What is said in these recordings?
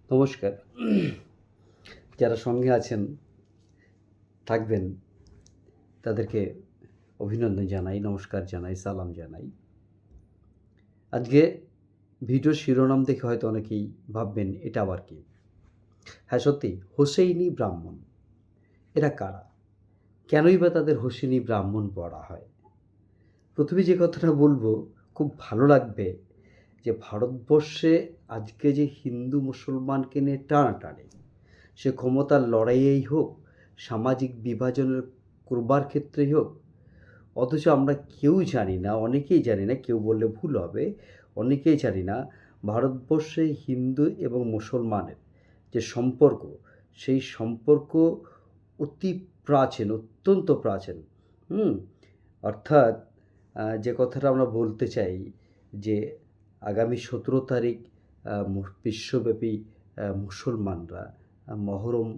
নমস্কার। যারা সঙ্গে আছেন, থাকবেন, তাদেরকে অভিনন্দন জানাই, নমস্কার জানাই, সালাম জানাই। আজকে ভিডিওর শিরোনাম দেখে হয়তো অনেকেই ভাববেন এটা আবার কি? হ্যাঁ, সত্যি হোসেইনি ব্রাহ্মণ। এরা কারা? কেনই বা তাদের হোসেনি ব্রাহ্মণ বলা হয়? প্রথমে যে কথাটা বলবো, খুব ভালো লাগবে যে ভারতবর্ষে আজকে যে হিন্দু মুসলমানকে নিয়ে টানাটানি, সে ক্ষমতার লড়াইয়েই হোক, সামাজিক বিভাজনের করবার ক্ষেত্রেই হোক, অথচ আমরা কেউ জানি না, অনেকেই জানি না, কেউ বললে ভুল হবে, অনেকেই জানি না ভারতবর্ষে হিন্দু এবং মুসলমানের যে সম্পর্ক, সেই সম্পর্ক অতি প্রাচীন, অত্যন্ত প্রাচীন। হুম অর্থাৎ যে কথাটা আমরা বলতে চাই যে আগামী 17 তারিখ বিশ্বব্যাপী মুসলমানরা মহরম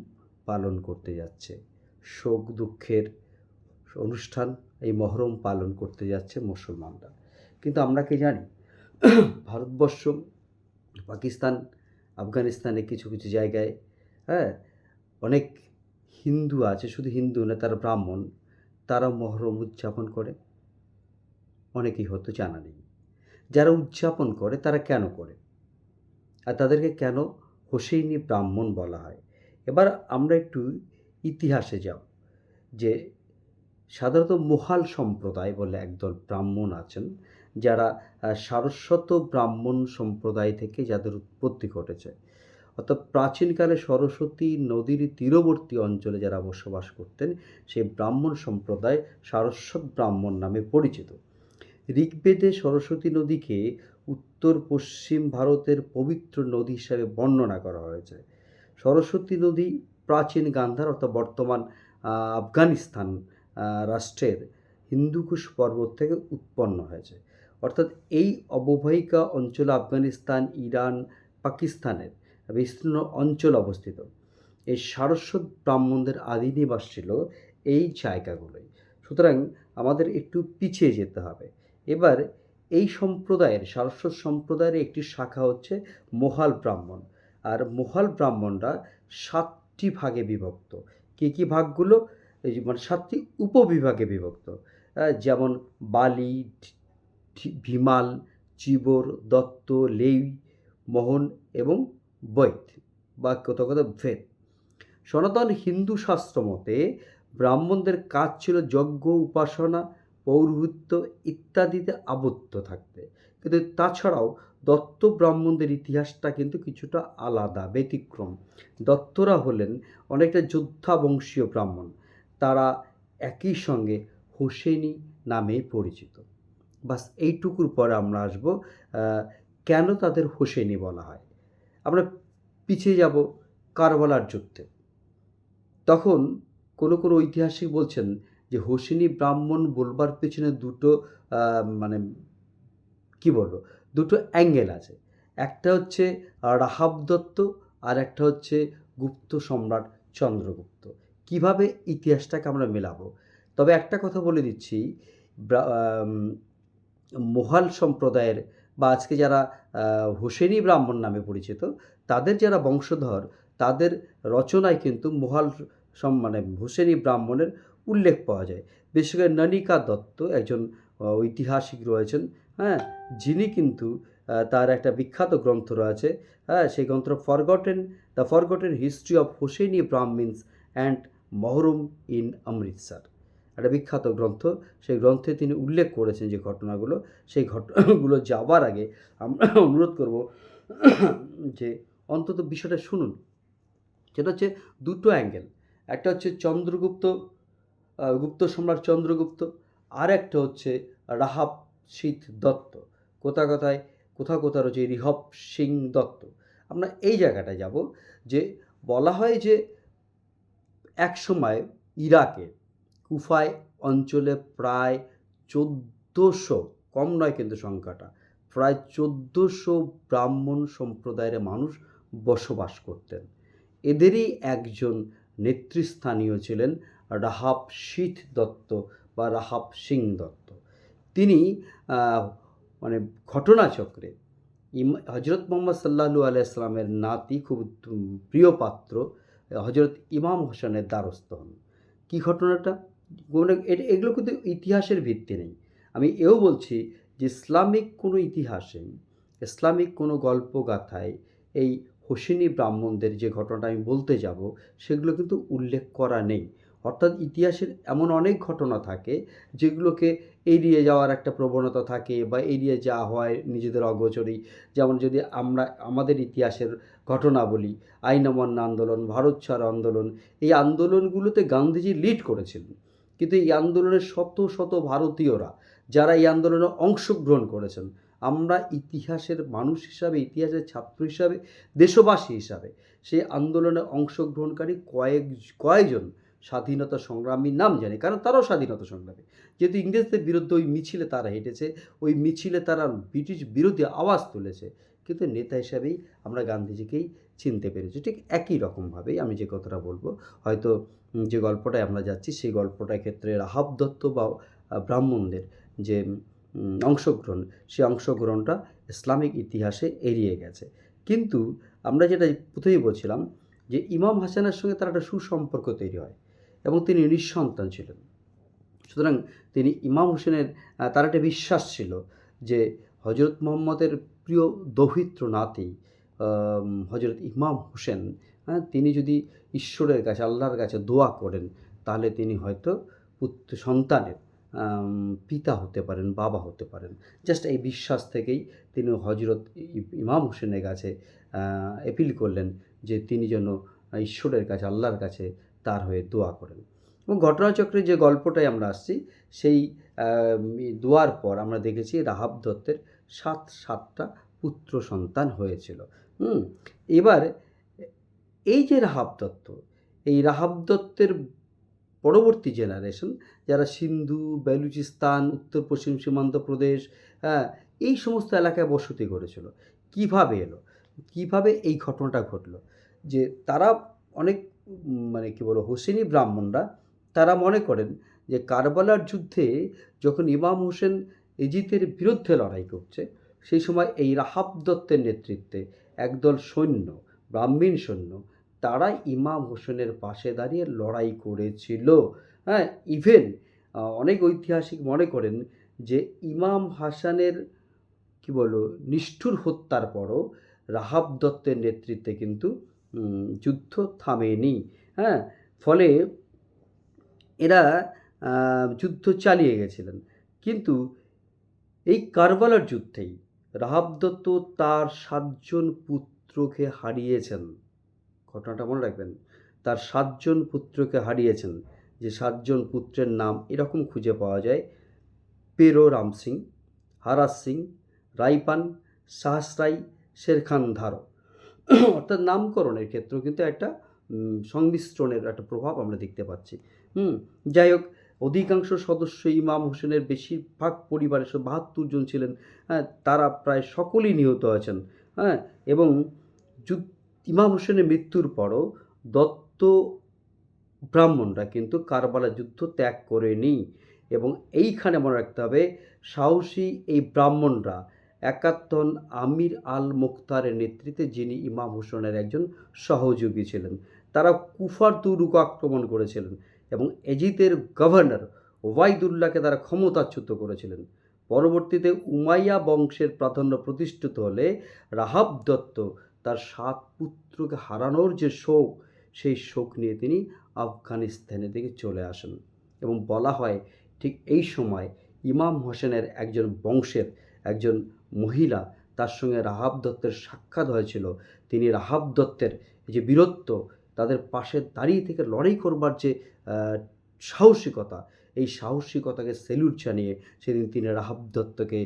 পালন করতে যাচ্ছে। শোক দুঃখের অনুষ্ঠান এই মহরম পালন করতে যাচ্ছে মুসলমানরা। কিন্তু আমরা কি জানি ভারতবর্ষ, পাকিস্তান, আফগানিস্তানে কিছু কিছু জায়গায় হ্যাঁ অনেক হিন্দু আছে, শুধু হিন্দু না, তারা ব্রাহ্মণ, তারা মহরম উদযাপন করে। অনেকেই হয়তো জানা নেই। যারা উদযাপন করে তারা কেন করে, আর তাদেরকে কেন হোসেইনি ব্রাহ্মণ বলা হয়? এবার আমরা একটু ইতিহাসে যাব যে সাধারণত মোহাল সম্প্রদায় বলে একদল ব্রাহ্মণ আছেন, যারা সারস্বত ব্রাহ্মণ সম্প্রদায় থেকে যাদের উৎপত্তি ঘটেছে। অর্থাৎ প্রাচীনকালে সরস্বতী নদীর তীরবর্তী অঞ্চলে যারা বসবাস করতেন, সেই ব্রাহ্মণ সম্প্রদায় সারস্বত ব্রাহ্মণ নামে পরিচিত। ঋগ্বেদে সরস্বতী নদীকে উত্তর পশ্চিম ভারতের পবিত্র নদী হিসাবে বর্ণনা করা হয়েছে। সরস্বতী নদী প্রাচীন গান্ধার অর্থাৎ বর্তমান আফগানিস্তান রাষ্ট্রের হিন্দুকুশ পর্বত থেকে উৎপন্ন হয়েছে। অর্থাৎ এই অববাহিকা অঞ্চলে আফগানিস্তান, ইরান, পাকিস্তানের বিস্তীর্ণ অঞ্চল অবস্থিত। এই সারস্বত ব্রাহ্মণদের আদি নিবাস ছিল এই জায়গাগুলোই। সুতরাং আমাদের একটু পিছিয়ে যেতে হবে। এবার এই সম্প্রদায়ের, সারস্বত সম্প্রদায়ের একটি শাখা হচ্ছে মোহাল ব্রাহ্মণ। আর মোহাল ব্রাহ্মণরা 7টি ভাগে বিভক্ত। কী কী ভাগগুলো? এই যে মানে 7টি উপবিভাগে বিভক্ত। যেমন বালি, ভিমাল, চিবর, দত্ত, লেই, মোহন এবং বৈদ বা কোথাও কোথাও ভেদ। সনাতন হিন্দু শাস্ত্র মতে ব্রাহ্মণদের কাজ ছিল যজ্ঞ, উপাসনা, পৌরোহিত্য ইত্যাদিতে আবদ্ধ থাকতে। কিন্তু তাছাড়াও দত্ত ব্রাহ্মণদের ইতিহাসটা কিন্তু কিছুটা আলাদা, ব্যতিক্রম। দত্তরা হলেন অনেকটা যোদ্ধা বংশীয় ব্রাহ্মণ। তারা একই সঙ্গে হোসেনি নামে পরিচিত। বাস এইটুকুর পরে আমরা আসব কেন তাদের হোসেনি বলা হয়। আমরা পিছিয়ে যাব কারবালার যুদ্ধে। তখন কোনো কোনো ঐতিহাসিক বলছেন যে হোসেনি ব্রাহ্মণ বলবার পেছনে দুটো মানে কি বলবো, দুটো অ্যাঙ্গেল আছে। একটা হচ্ছে রাহাব দত্ত, আর একটা হচ্ছে গুপ্ত সম্রাট চন্দ্রগুপ্ত। কিভাবে ইতিহাসটাকে আমরা মেলাবো? তবে একটা কথা বলে দিচ্ছি, মোহাল সম্প্রদায়ের বা আজকে যারা হোসেনি ব্রাহ্মণ নামে পরিচিত, তাদের যারা বংশধর, তাদের রচনায় কিন্তু মোহাল মানে হোসেনি ব্রাহ্মণের উল্লেখ পাওয়া যায়। বিশেষ করে ননিকা দত্ত একজন ঐতিহাসিক রয়েছেন, হ্যাঁ, যিনি কিন্তু তার একটা বিখ্যাত গ্রন্থ রয়েছে, হ্যাঁ, সেই গ্রন্থ the forgotten history of Hussaini Brahmins and Muharram in Amritsar. একটা বিখ্যাত গ্রন্থ। সেই গ্রন্থে তিনি উল্লেখ করেছেন যে ঘটনাগুলো, সেই ঘটনাগুলো যাবার আগে আমরা অনুরোধ করব যে অন্তত বিষয়টা শুনুন। সেটা হচ্ছে দুটো অ্যাঙ্গেল। একটা হচ্ছে চন্দ্রগুপ্ত, গুপ্ত সম্রাট চন্দ্রগুপ্ত, আর একটা হচ্ছে রাহাব শীত দত্ত, কোথাও কোথাও রয়েছে রিহব সিং দত্ত। আমরা এই জায়গাটায় যাব যে বলা হয় যে এক সময় ইরাকে কুফায় অঞ্চলে প্রায় 1400, কম নয় কিন্তু সংখ্যাটা, প্রায় 1400 ব্রাহ্মণ সম্প্রদায়ের মানুষ বসবাস করতেন। এদেরই একজন নেতৃস্থানীয় ছিলেন রাহাব শীত দত্ত বা রাহাব সিং দত্ত। তিনি মানে ঘটনাচক্রে হজরত মোহাম্মদ সাল্লাল্লাহু আলাইহি সাল্লামের নাতি, খুব প্রিয় পাত্র হজরত ইমাম হোসেনের দ্বারস্থ হন। কী ঘটনাটা? এগুলো কিন্তু ইতিহাসের ভিত্তি নেই। আমি এও বলছি যে ইসলামিক কোনো ইতিহাসে, ইসলামিক কোনো গল্পগাথায় এই হোসেনি ব্রাহ্মণদের যে ঘটনাটা আমি বলতে যাব, সেগুলো কিন্তু উল্লেখ করা নেই। অর্থাৎ ইতিহাসের এমন অনেক ঘটনা থাকে যেগুলোকে এড়িয়ে যাওয়ার একটা প্রবণতা থাকে, বা এড়িয়ে যাওয়া হয় নিজেদের অগোচরেই। যেমন যদি আমরা আমাদের ইতিহাসের ঘটনা বলি, আইন অমান্য আন্দোলন, ভারত ছাড় আন্দোলন, এই আন্দোলনগুলোতে গান্ধীজি লিড করেছিলেন। কিন্তু এই আন্দোলনের শত শত ভারতীয়রা যারা এই আন্দোলনে অংশগ্রহণ করেছেন, আমরা ইতিহাসের মানুষ হিসাবে, ইতিহাসের ছাত্র হিসাবে, দেশবাসী হিসাবে সেই আন্দোলনে অংশগ্রহণকারী কয়েকজন স্বাধীনতা সংগ্রামীর নাম জানি, কারণ তারাও স্বাধীনতা সংগ্রামী। যেহেতু ইংরেজদের বিরুদ্ধে ওই মিছিলে তারা হেঁটেছে, ওই মিছিলে তারা ব্রিটিশ বিরোধী আওয়াজ তুলেছে, কিন্তু নেতা হিসাবেই আমরা গান্ধীজিকেই চিনতে পেরেছি। ঠিক একই রকমভাবেই আমি যে কথাটা বলবো, হয়তো যে গল্পটায় আমরা যাচ্ছি সেই গল্পটার ক্ষেত্রে রাহাব দত্ত বা ব্রাহ্মণদের যে অংশগ্রহণ, সেই অংশগ্রহণটা ইসলামিক ইতিহাসে এড়িয়ে গেছে। কিন্তু আমরা যেটা প্রথমেই বলছিলাম যে ইমাম হাসানের সঙ্গে তার একটা সুসম্পর্ক তৈরি হয় এবং তিনি নিঃসন্তান ছিলেন। সুতরাং তিনি ইমাম হোসেনের তার একটা বিশ্বাস ছিল যে হজরত মুহাম্মদের প্রিয় দৌহিত্র নাতি হজরত ইমাম হোসেন, তিনি যদি ঈশ্বরের কাছে, আল্লাহর কাছে দোয়া করেন, তাহলে তিনি হয়তো পুত্র সন্তানের পিতা হতে পারেন, বাবা হতে পারেন। জাস্ট এই বিশ্বাস থেকেই তিনি হজরত ইমাম হোসেনের কাছে অ্যাপিল করলেন যে তিনি যেন ঈশ্বরের কাছে, আল্লাহর কাছে তার হয়ে দোয়া করেন। এবং ঘটনাচক্রে যে গল্পটায় আমরা আসছি, সেই দোয়ার পর আমরা দেখেছি রাহাব দত্তের সাতটা পুত্র সন্তান হয়েছিল। এবার এই যে রাহাব দত্ত, এই রাহাব দত্তের পরবর্তী জেনারেশন যারা সিন্ধু, বেলুচিস্তান, উত্তর পশ্চিম সীমান্ত প্রদেশ, এই সমস্ত এলাকায় বসতি করেছিল। কিভাবে এলো? কিভাবে এই ঘটনাটা ঘটলো? যে তারা অনেক মানে কী বলবো, হোসেনি ব্রাহ্মণরা তারা মনে করেন যে কারবালার যুদ্ধে যখন ইমাম হোসেন এজিদের বিরুদ্ধে লড়াই করছে, সেই সময় এই রাহাব দত্তের নেতৃত্বে একদল সৈন্য, ব্রাহ্মীণ সৈন্য, তারা ইমাম হোসেনের পাশে দাঁড়িয়ে লড়াই করেছিল। ইভেন অনেক ঐতিহাসিক মনে করেন যে ইমাম হাসানের নিষ্ঠুর হত্যার পরও রাহাব দত্তের নেতৃত্বে কিন্তু যুদ্ধ থামেনি। ফলে এরা যুদ্ধ চালিয়ে গেছিলেন। কিন্তু এই কারবালার যুদ্ধেই রাহাব দত্ত তার 7 জন পুত্রকে হারিয়েছেন। ঘটনাটা মনে রাখবেন, তার 7 জন পুত্রকে হারিয়েছেন। যে 7 জন পুত্রের নাম এরকম খুঁজে পাওয়া যায়: পেরো রাম সিং, হারাস সিং, রাইপান, সাহসরাই, শেরখান ধারো। অর্থাৎ নামকরণের ক্ষেত্রেও কিন্তু একটা সংমিশ্রণের একটা প্রভাব আমরা দেখতে পাচ্ছি। যাই হোক, অধিকাংশ সদস্য ইমাম হোসেনের বেশিরভাগ পরিবারের 72 জন ছিলেন, তারা প্রায় সকলেই নিহত আছেন। এবং ইমাম হোসেনের মৃত্যুর পরও দত্ত ব্রাহ্মণরা কিন্তু কারবালা যুদ্ধ ত্যাগ করেনি। এবং এইখানে মনে রাখতে হবে, সাহসী এই ব্রাহ্মণরা একাত্তন আমির আল মুখতারের নেতৃত্বে, যিনি ইমাম হোসেনের একজন সহযোগী ছিলেন, তারা কুফার দুর্গ আক্রমণ করেছিলেন এবং এজিদের গভর্নর ওবায়দুল্লাহকে তারা ক্ষমতাচ্যুত করেছিলেন। পরবর্তীতে উমাইয়া বংশের প্রাধান্য প্রতিষ্ঠিত হলে রাহাব দত্ত তার 7 পুত্রকে হারানোর যে শোক, সেই শোক নিয়ে তিনি আফগানিস্তানের দিকে চলে আসেন। এবং বলা হয় ঠিক এই সময় ইমাম হোসেনের একজন বংশের একজন মহিলা, তার সঙ্গে রাহাব দত্তের সাক্ষাৎ হয়েছিল। তিনি রাহাব দত্তের যে বীরত্ব, তাদের পাশে দাঁড়িয়ে থেকে লড়াই করবার যে সাহসিকতা, এই সাহসিকতাকে স্যালুট জানিয়ে সেদিন তিনি রাহাব দত্তকে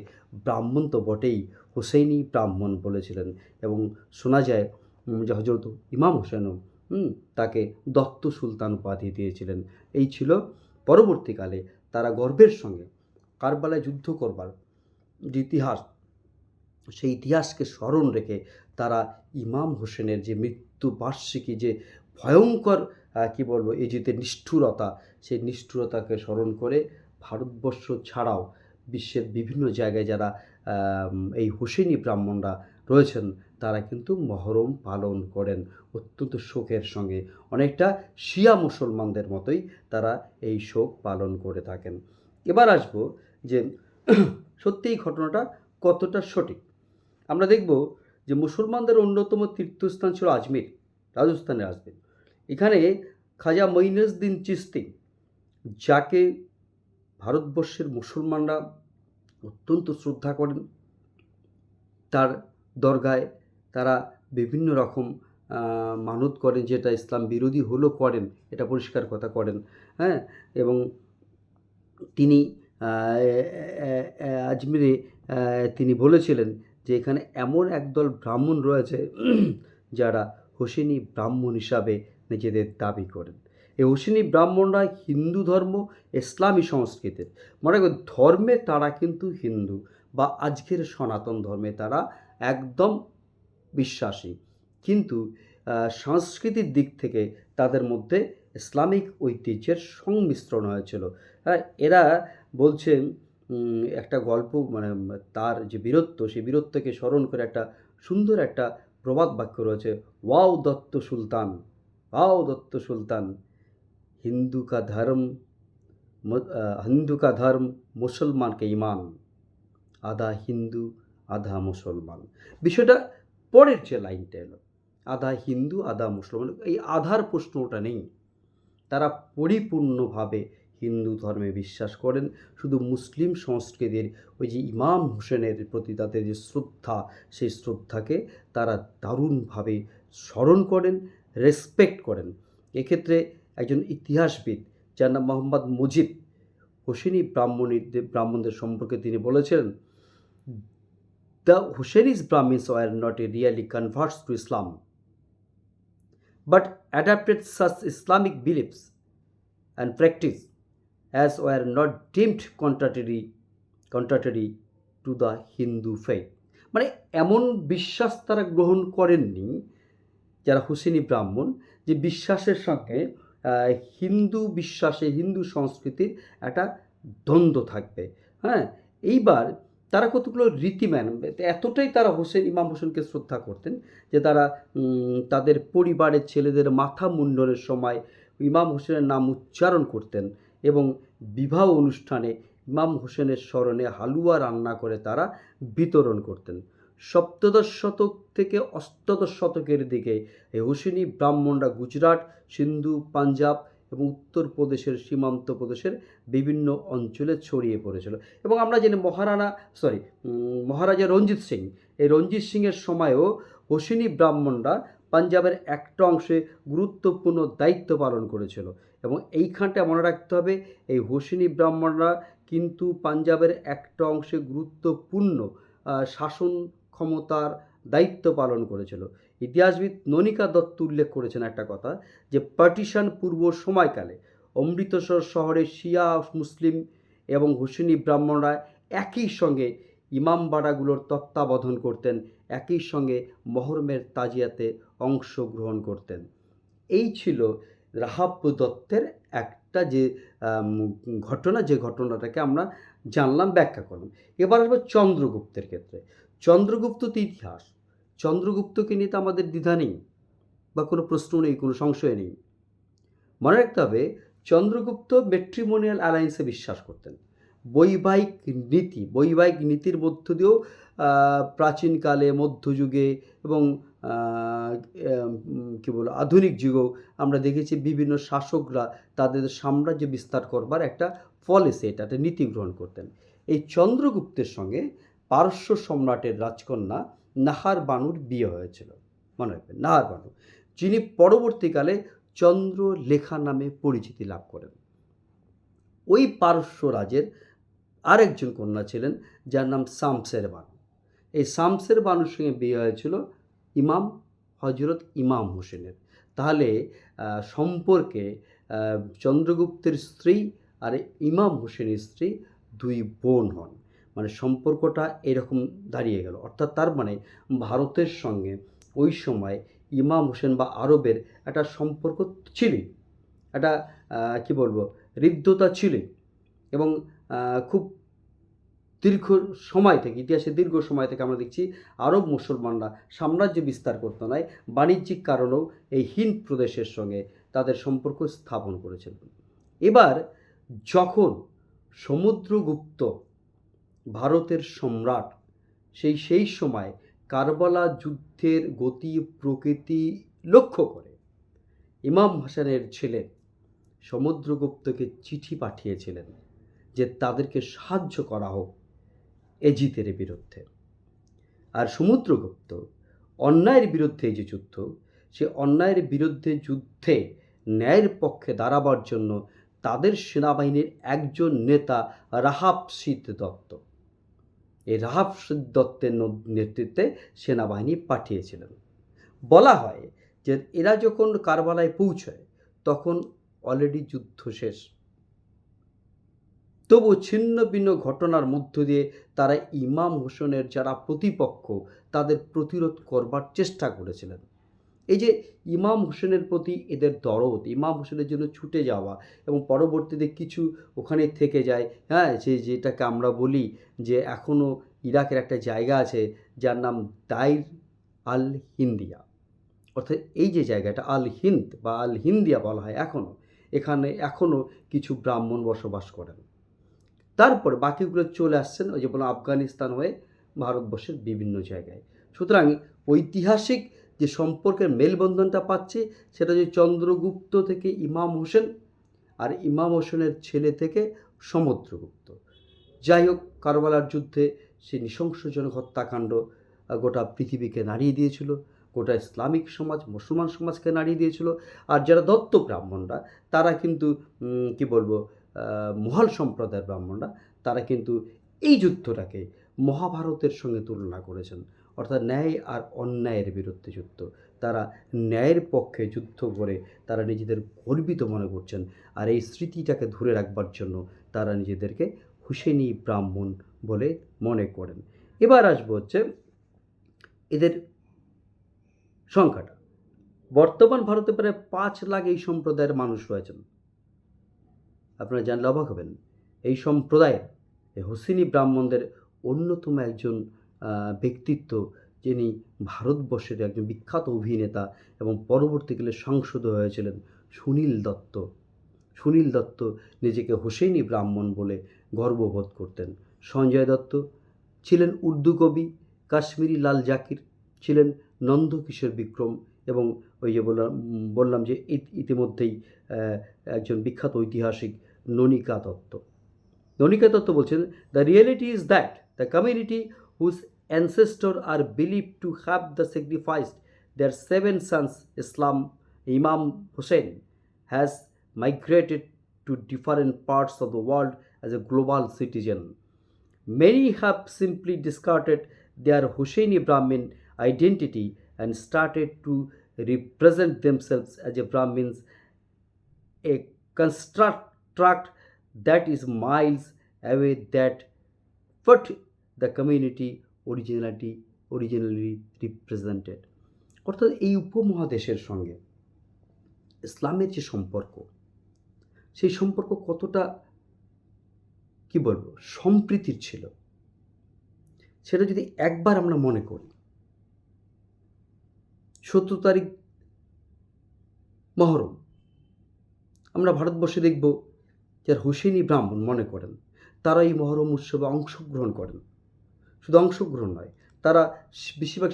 ব্রাহ্মণ তো বটেই, হোসেনি ব্রাহ্মণ বলেছিলেন। এবং শোনা যায় যে হজরত ইমাম হোসেনও তাকে দত্ত সুলতান উপাধি দিয়েছিলেন। এই ছিল পরবর্তীকালে তারা গর্বের সঙ্গে কারবালায় যুদ্ধ করবার যে ইতিহাস, সেই ইতিহাসকে স্মরণ রেখে তারা ইমাম হোসেনের যে মৃত্যুবার্ষিকী, যে ভয়ঙ্কর এজিদের নিষ্ঠুরতা, সেই নিষ্ঠুরতাকে স্মরণ করে ভারতবর্ষ ছাড়াও বিশ্বের বিভিন্ন জায়গায় যারা এই হোসেনি ব্রাহ্মণরা রয়েছেন তারা কিন্তু মহরম পালন করেন অত্যন্ত শোকের সঙ্গে, অনেকটা শিয়া মুসলমানদের মতোই তারা এই শোক পালন করে থাকেন। এবার আসবো যে সত্যি এই ঘটনাটা কতটা সঠিক। আমরা দেখব যে মুসলমানদের অন্যতম তীর্থস্থান ছিল আজমির, রাজস্থানের আজমির। এখানে খাজা মঈনুদ্দিন চিশতি, যাকে ভারতবর্ষের মুসলমানরা অত্যন্ত শ্রদ্ধা করেন, তার দরগায় তারা বিভিন্ন রকম মানত করেন, যেটা ইসলাম বিরোধী হলেও করেন, এটা পরিষ্কার কথা করেন, হ্যাঁ। এবং তিনি আজমিরে তিনি বলেছিলেন যে এখানে এমন একদল ব্রাহ্মণ রয়েছে যারা হোসেনি ব্রাহ্মণ হিসাবে নিজেদের দাবি করেন। এই হোসেনি ব্রাহ্মণরা হিন্দু ধর্ম, ইসলামী সংস্কৃতির, মনে করেন ধর্মে তারা কিন্তু হিন্দু বা আজকের সনাতন ধর্মে তারা একদম বিশ্বাসী, কিন্তু সাংস্কৃতিক দিক থেকে তাদের মধ্যে ইসলামিক ঐতিহ্যের সংমিশ্রণ হয়েছিল। এরা বলছেন একটা গল্প, মানে তার যে বীরত্ব, সেই বীরত্বকে স্মরণ করে একটা সুন্দর একটা প্রবাদ বাক্য রয়েছে, ওয়াও দত্ত সুলতান, ওয়াও দত্ত সুলতান, হিন্দু কা ধর্ম হিন্দু কা ধর্ম মুসলমান কে ইমান, আধা হিন্দু আধা মুসলমান। বিষয়টা পরের যে লাইনটা এলো, আধা হিন্দু আধা মুসলমান, এই আধার প্রশ্নটা নেই। তারা পরিপূর্ণভাবে হিন্দু ধর্মে বিশ্বাস করেন। শুধু মুসলিম সংস্কৃতির ওই যে ইমাম হোসেনের প্রতি তাদের যে শ্রদ্ধা, সেই শ্রদ্ধাকে তারা দারুণভাবে স্মরণ করেন, রেসপেক্ট করেন। এক্ষেত্রে একজন ইতিহাসবিদ যার নাম মোহাম্মদ মুজিব, হোসেনি ব্রাহ্মণদের সম্পর্কে তিনি বলেছিলেন, the Husseini's Brahmins were not really converts to Islam, but adapted such Islamic beliefs and practice as were not deemed contrary to the Hindu faith. মানে এমন বিশ্বাস তারা গ্রহণ করেননি যারা হুসেনি ব্রাহ্মণ, যে বিশ্বাসের সঙ্গে হিন্দু বিশ্বাসে, হিন্দু সংস্কৃতির একটা দ্বন্দ্ব থাকবে। হ্যাঁ, এইবার তারা কতগুলো রীতিমান, এতটাই তারা ইমাম হোসেনকে শ্রদ্ধা করতেন যে তারা তাদের পরিবারের ছেলেদের মাথা মুন্ডনের সময় ইমাম হোসেনের নাম উচ্চারণ করতেন এবং বিবাহ অনুষ্ঠানে ইমাম হোসেনের স্মরণে হালুয়া রান্না করে তারা বিতরণ করতেন। সপ্তদশ শতক থেকে অষ্টাদশ শতকের দিকে এই হোসেনি ব্রাহ্মণরা গুজরাট, সিন্ধু, পাঞ্জাব এবং উত্তরপ্রদেশের সীমান্ত প্রদেশের বিভিন্ন অঞ্চলে ছড়িয়ে পড়েছিল। এবং আমরা জানি মহারাজা রঞ্জিত সিং, এই রঞ্জিত সিংয়ের সময়ও হোসেনি ব্রাহ্মণরা পাঞ্জাবের একটা অংশে গুরুত্বপূর্ণ দায়িত্ব পালন করেছিল। এবং এইখানটা মনে রাখতে হবে, এই হোসেনি ব্রাহ্মণরা কিন্তু পাঞ্জাবের একটা অংশে গুরুত্বপূর্ণ শাসন ক্ষমতার দায়িত্ব পালন করেছিল। ইতিহাসবিদ ননিকা দত্ত উল্লেখ করেছেন একটা কথা, যে পার্টিশন পূর্ব সময়কালে অমৃতসর শহরে শিয়া মুসলিম এবং হোসেনি ব্রাহ্মণরা একই সঙ্গে ইমামবাড়াগুলোর তত্ত্বাবধান করতেন, একই সঙ্গে মহরমের তাজিয়াতে অংশগ্রহণ করতেন। এই ছিল রাহাব দত্তের একটা যে ঘটনা, যে ঘটনাটাকে আমরা জানলাম, ব্যাখ্যা করলাম। এবার আসবো চন্দ্রগুপ্তের ক্ষেত্রে। চন্দ্রগুপ্ত তো ইতিহাস, চন্দ্রগুপ্তকে নিয়ে তো আমাদের দ্বিধা নেই বা কোনো প্রশ্ন নেই, কোনো সংশয় নেই। মনে রাখতে হবে, চন্দ্রগুপ্ত ম্যাট্রিমোনিয়াল অ্যালায়েন্সে বিশ্বাস করতেন। বৈবাহিক নীতির মধ্য দিয়েও প্রাচীনকালে, মধ্যযুগে এবং আধুনিক যুগেও আমরা দেখেছি বিভিন্ন শাসকরা তাদের সাম্রাজ্য বিস্তার করবার একটা পলিসি, এটা একটা নীতি গ্রহণ করতেন। এই চন্দ্রগুপ্তের সঙ্গে পারস্য সম্রাটের রাজকন্যা নাহার বানুর বিয়ে হয়েছিল, মনে রাখবেন, নাহার বানু, যিনি পরবর্তীকালে চন্দ্রলেখা নামে পরিচিতি লাভ করেন। ওই পারস্য রাজের আরেকজন কন্যা ছিলেন যার নাম শামসের বানু। এই শামসের বানুর সঙ্গে বিয়ে হয়েছিল হজরত ইমাম হোসেনের। তাহলে সম্পর্কে চন্দ্রগুপ্তের স্ত্রী আর ইমাম হোসেনের স্ত্রী দুই বোন হন, মানে সম্পর্কটা এরকম দাঁড়িয়ে গেল। অর্থাৎ তার মানে ভারতের সঙ্গে ওই সময় ইমাম হোসেন বা আরবের একটা সম্পর্ক ছিলই, একটা হৃদ্যতা ছিলই, এবং খুব দীর্ঘ সময় থেকে, ইতিহাসে দীর্ঘ সময় থেকে আমরা দেখছি আরব মুসলমানরা সাম্রাজ্য বিস্তার করতে নয়, বাণিজ্যিক কারণেও এই হিন্দ প্রদেশের সঙ্গে তাদের সম্পর্ক স্থাপন করেছিল। এবার যখন সমুদ্রগুপ্ত ভারতের সম্রাট সেই সময় কারবালা যুদ্ধের গতি প্রকৃতি লক্ষ্য করে ইমাম হাসানের ছেলে সমুদ্রগুপ্তকে চিঠি পাঠিয়েছিলেন যে তাদেরকে সাহায্য করা হোক এজিতের বিরুদ্ধে। আর সমুদ্রগুপ্ত অন্যায়ের বিরুদ্ধে যে যুদ্ধ, সে অন্যায়ের বিরুদ্ধে যুদ্ধে ন্যায়ের পক্ষে দাঁড়াবার জন্য তাদের সেনাবাহিনীর একজন নেতা রাহাব সিদ দত্ত, এই রাহাব সিদ দত্তের নেতৃত্বে সেনাবাহিনী পাঠিয়েছিলেন। বলা হয় যে এরা যখন কারবালায় পৌঁছায় তখন অলরেডি যুদ্ধ শেষ, তবু ছিন্ন ভিন্ন ঘটনার মধ্য দিয়ে তারা ইমাম হোসেনের যারা প্রতিপক্ষ তাদের প্রতিরোধ করবার চেষ্টা করেছিলেন। এই যে ইমাম হোসেনের প্রতি এদের দরদ, ইমাম হোসেনের জন্য ছুটে যাওয়া এবং পরবর্তীতে কিছু ওখানে থেকে যায়, হ্যাঁ, যেটাকে আমরা বলি যে এখনও ইরাকের একটা জায়গা আছে যার নাম দাইর আল হিন্দিয়া, অর্থাৎ এই যে জায়গাটা আল হিন্দ বা আল হিন্দিয়া বলা হয়, এখানে এখনও কিছু ব্রাহ্মণ বসবাস করেন। তারপরে বাকিগুলো চলে আসছেন ওই যে বললাম আফগানিস্তান হয়ে ভারতবর্ষের বিভিন্ন জায়গায়। সুতরাং ঐতিহাসিক যে সম্পর্কের মেলবন্ধনটা পাচ্ছে সেটা যে চন্দ্রগুপ্ত থেকে ইমাম হোসেন আর ইমাম হোসেনের ছেলে থেকে সমুদ্রগুপ্ত। যাই হোক, কারবালার যুদ্ধে সেই নৃশংসজনক হত্যাকাণ্ড গোটা পৃথিবীকে নাড়িয়ে দিয়েছিল, গোটা ইসলামিক সমাজ, মুসলমান সমাজকে নাড়িয়ে দিয়েছিল। আর যারা দত্ত ব্রাহ্মণরা তারা কিন্তু কি বলবো, মহাল সম্প্রদায়ের ব্রাহ্মণরা তারা কিন্তু এই যুদ্ধটাকে মহাভারতের সঙ্গে তুলনা করেছেন, অর্থাৎ ন্যায় আর অন্যায়ের বিরুদ্ধে যুদ্ধ। তারা ন্যায়ের পক্ষে যুদ্ধ করে তারা নিজেদের গর্বিত মনে করছেন, আর এই স্মৃতিটাকে ধরে রাখবার জন্য তারা নিজেদেরকে হুসেনি ব্রাহ্মণ বলে মনে করেন। এবার আসবো হচ্ছে এদের সংখ্যাটা। বর্তমান ভারতে প্রায় 5 লাখ এই সম্প্রদায়ের মানুষ রয়েছেন। আপনারা জানলে অবাক হবেন, এই সম্প্রদায়ের হুসেনি ব্রাহ্মণদের অন্যতম একজন ব্যক্তিত্ব, যিনি ভারতবর্ষের একজন বিখ্যাত অভিনেতা এবং পরবর্তীকালে সাংসদ হয়েছিলেন, সুনীল দত্ত। সুনীল দত্ত নিজেকে হুসেনি ব্রাহ্মণ বলে গর্ববোধ করতেন। সঞ্জয় দত্ত ছিলেন উর্দু কবি, কাশ্মীরি লাল জাকির ছিলেন নন্দকিশোর বিক্রম, এবং ওই যে বললাম যে ইতিমধ্যেই একজন বিখ্যাত ঐতিহাসিক ননিকা দত্ত। ননিকা দত্ত বলছেন, the reality is that the community whose ancestors are believed to have the sacrificed their 7 sons Islam Imam Hussein has migrated to different parts of the world as a global citizen. Many have simply discarded their Husseini Brahmin identity and started to represent themselves as a Brahmins, a construct that is miles away that what the community originally represented. অর্থাৎ এই উপমহাদেশের সঙ্গে ইসলামের যে সম্পর্ক, সেই সম্পর্ক কতটা কি বলবো সম্প্রীতির ছিল, সেটা যদি একবার আমরা মনে করি। 17 তারিখ মহরম আমরা ভারতবর্ষে দেখব যারা হুসেনি ব্রাহ্মণ মনে করেন তারা এই মহরম উৎসবে অংশগ্রহণ করেন। শুধু অংশগ্রহণ নয়, তারা বেশিরভাগ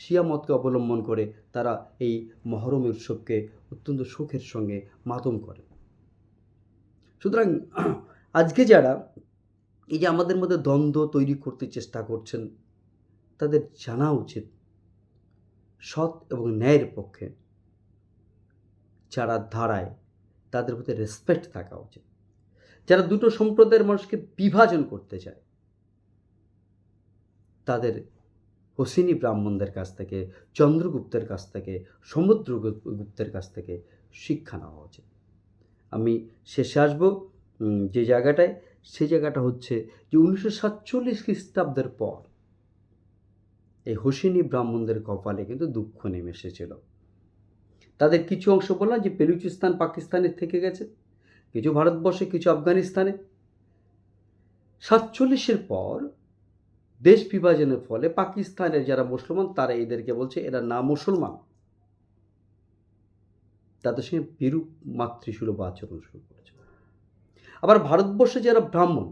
শিয়া মতকে অবলম্বন করে তারা এই মহরম উৎসবকে অত্যন্ত সুখের সঙ্গে মাতম করেন। সুতরাং আজকে যারা এই যে আমাদের মধ্যে দ্বন্দ্ব তৈরি করতে চেষ্টা করছেন, তাদের জানা উচিত সৎ এবং ন্যায়ের পক্ষে যারা দাঁড়ায় তাদের প্রতি রেসপেক্ট থাকা উচিত। যারা দুটো সম্প্রদায়ের মানুষকে বিভাজন করতে চায় তাদের হুসেনি ব্রাহ্মণদের কাছ থেকে, চন্দ্রগুপ্তের কাছ থেকে, সমুদ্রগুপ্তের কাছ থেকে শিক্ষা নেওয়া উচিত। আমি শেষে আসব যে জায়গাটায়, সে জায়গাটা হচ্ছে যে 1947 খ্রিস্টাব্দের পর এই হুসেনি ব্রাহ্মণদের কপালে কিন্তু দুঃখ নেমে এসেছিল। তাদের কিছু অংশ বললাম যে বেলুচিস্তান পাকিস্তানে থেকে গেছে, কিছু ভারতবর্ষে, কিছু আফগানিস্তানে। 47-এর পর দেশ বিভাজনের ফলে পাকিস্তানের যারা মুসলমান তারা এদেরকে বলছে এরা না মুসলমান, তাদের সঙ্গে বিরূপ মাতৃসুলভ আচরণ শুরু করেছে। আবার ভারতবর্ষে যারা ব্রাহ্মণ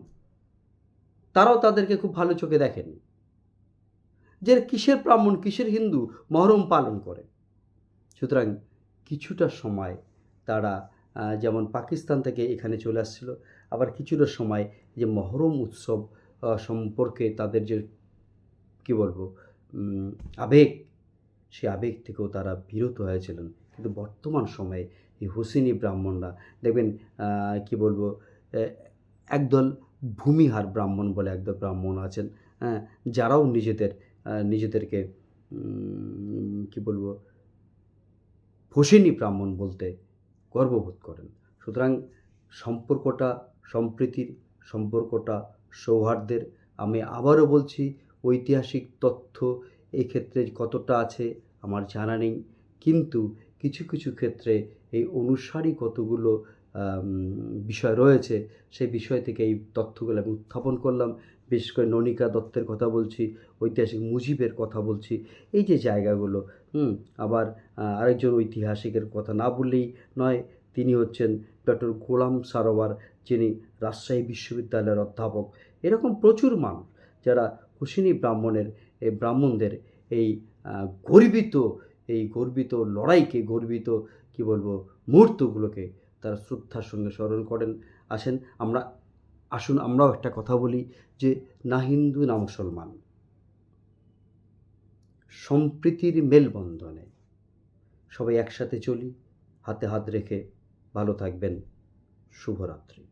তারাও তাদেরকে খুব ভালো চোখে দেখেনি, যে কিসের ব্রাহ্মণ কিসের হিন্দু, মহরম পালন করে। সুতরাং কিছুটা সময় তারা যেমন পাকিস্তান থেকে এখানে চলে আসছিল, আবার কিছুটা সময় যে মহরম উৎসব সম্পর্কে তাদের যে কী বলবো আবেগ, সেই আবেগ থেকেও তারা বিরত হয়েছিলেন। কিন্তু বর্তমান সময়ে এই হোসেনি ব্রাহ্মণরা দেখবেন কী বলবো একদল ভূমিহার ব্রাহ্মণ বলে একদল ব্রাহ্মণ আছেন, হ্যাঁ, যারাও নিজেদেরকে কী বলবো হোসেনি ব্রাহ্মণ বলতে গর্ববোধ করেন। সুতরাং সম্পর্কটা সম্প্রীতির, সম্পর্কটা সৌহার্দ্যের। আমি আবারও বলছি, ঐতিহাসিক তথ্য এই ক্ষেত্রে কতটা আছে আমার জানা নেই, কিন্তু কিছু কিছু ক্ষেত্রে এই অনুসারী কতগুলো বিষয় রয়েছে, সেই বিষয় থেকে এই তথ্যগুলো আমি উত্থাপন করলাম। বিশেষ করে ননিকা দত্তের কথা বলছি, ঐতিহাসিক মুজিবের কথা বলছি, এই যে জায়গাগুলো। আবার আরেকজন ঐতিহাসিকের কথা না বললেই নয়, তিনি হচ্ছেন ডক্টর গোলাম সারোয়ার, যিনি রাজশাহী বিশ্ববিদ্যালয়ের অধ্যাপক। এরকম প্রচুর মানুষ যারা হোসেনি এই ব্রাহ্মণদের এই গর্বিত লড়াইকে, গর্বিত কী বলবো মুহূর্তগুলোকে তারা শ্রদ্ধার সঙ্গে স্মরণ করেন। আসুন আমরাও একটা কথা বলি যে না হিন্দু না মুসলমান, সম্প্রীতির মেলবন্ধনে সবাই একসাথে চলি, হাতে হাত রেখে। ভালো থাকবেন। শুভরাত্রি।